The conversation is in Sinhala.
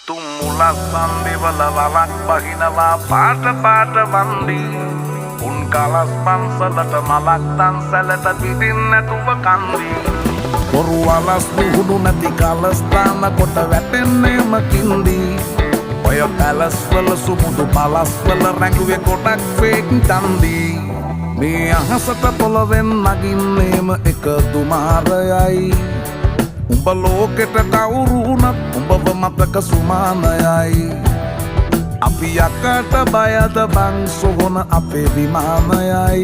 තුම්මුලස් සම්බිවල වලක් බහිනවා පාට පාට වන්දි උන් කලස් පන්සලට මලක් තන්සලට පිටින් නැතුව කන්දි බොරු වලස් නිහුණු නැති කලස්ථාන කොට වැටෙන්නේම කින්දි ඔය පැලස්වල සුමුදු පලස්වල රැඟුවේ කොටක් ෆේක් තන්දි මේ අහසට පොළවෙන් නගින්නේම එක දුමාරයයි උඹ ලෝකෙට කවුරුනත් උඹව මතක සුමානයයි අපි යකට බයද බං සොහොන අපේ විමානයයි